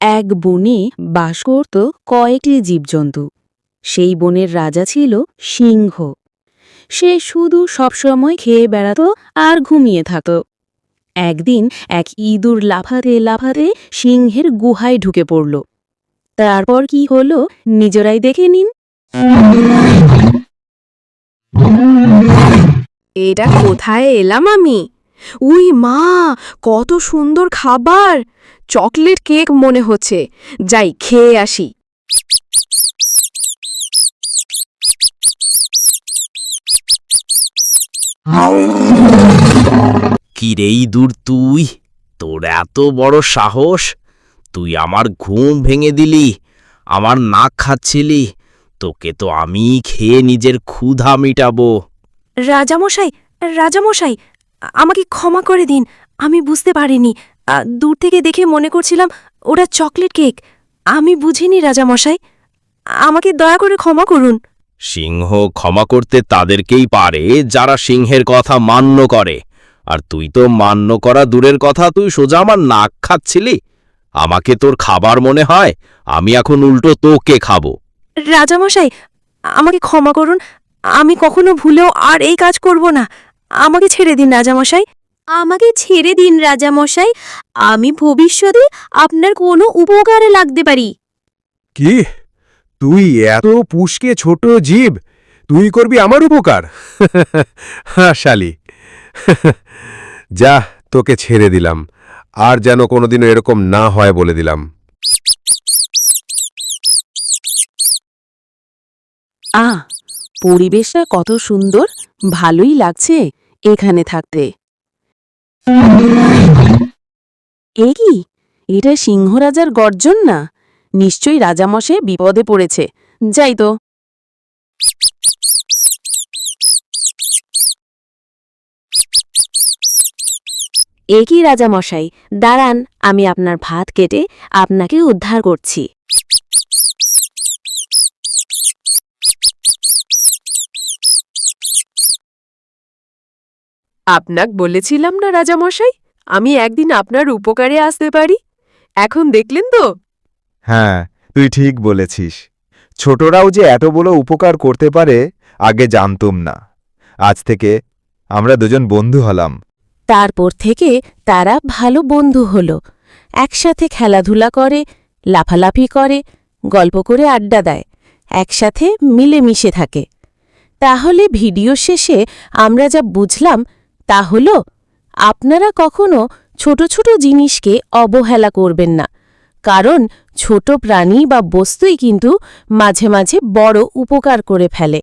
এক বনে বাস করত কয়েকটি জীবজন্তু। সেই বনের রাজা ছিল সিংহ। সে শুধু সবসময় খেয়ে বেড়াত আর ঘুমিয়ে থাকত। একদিন এক ইঁদুর লাফাতে লাফাতে সিংহের গুহায় ঢুকে পড়ল। তারপর কি হলো নিজেরাই দেখে নিন। এটা কোথায় এলাম আমি? উই মা, কত সুন্দর খাবার! চকলেট কেক মনে হচ্ছে। যাই খেয়ে আসি। কিরে ইঁদুর, তুই? তোর এত বড় সাহস! তুই আমার ঘুম ভেঙে দিলি, আমার নাক খাচ্ছিলি। তোকে তো আমি খেয়ে নিজের ক্ষুধা মিটাবো। রাজামশাই, রাজামশাই, আমাকে ক্ষমা করে দিন। আমি বুঝতে পারিনি। দূর থেকে দেখে মনে করছিলাম ওটা চকলেট কেক। আমি বুঝিনি রাজামশাই, আমাকে দয়া করে ক্ষমা করুন। সিংহ ক্ষমা করতে তাদেরকেই পারে যারা সিংহের কথা মান্য করে। আর তুই তো মান্য করা দূরের কথা, তুই সোজা আমার নাক খাচ্ছিলি। আমাকে তোর খাবার মনে হয়? আমি এখন উল্টো তোকে খাবো। রাজামশাই, আমাকে ক্ষমা করুন। আমি কখনো ভুলেও আর এই কাজ করব না। আমাকে ছেড়ে দিন রাজামশাই। আমাকে ছেড়ে দিন রাজামশাই। আমি ভবিষ্যতে আপনার কোনো উপকারে লাগতে পারি। কি? তুই এত পুষ্কে ছোট জীব, তুই করবি আমার উপকার? হ্যাঁ শালি, যা, তোকে ছেড়ে দিলাম। আর যেন কোনোদিনও এরকম না হয় বলে দিলাম। পরিবেশটা কত সুন্দর, ভালোই লাগছে এখানে থাকতে। এ কি? এটা সিংহরাজার গর্জন না? নিশ্চয়ই রাজামশাই বিপদে পড়েছে। যাই তো। এ কি রাজামশাই, দাঁড়ান, আমি আপনার ভাত কেটে আপনাকে উদ্ধার করছি। আপনাক বলেছিলাম না রাজামশাই, আমি একদিন আপনার উপকারে আসতে পারি। এখন দেখলেন তো? হ্যাঁ, তুই ঠিক বলেছিস। ছোটরাও যে এত বড় উপকার করতে পারে আগে জানতুম না। আজ থেকে আমরা দুজন বন্ধু হলাম। তারপর থেকে তারা ভালো বন্ধু হলো। একসাথে খেলাধুলা করে, লাফালাফি করে, গল্প করে আড্ডা দেয়, একসাথে মিলেমিশে থাকে। তাহলে ভিডিও শেষে আমরা যা বুঝলাম তা হলো, আপনারা কখনো ছোট ছোট জিনিসকে অবহেলা করবেন না। কারণ ছোট প্রাণী বা বস্তুই কিন্তু মাঝে মাঝে বড় উপকার করে ফেলে।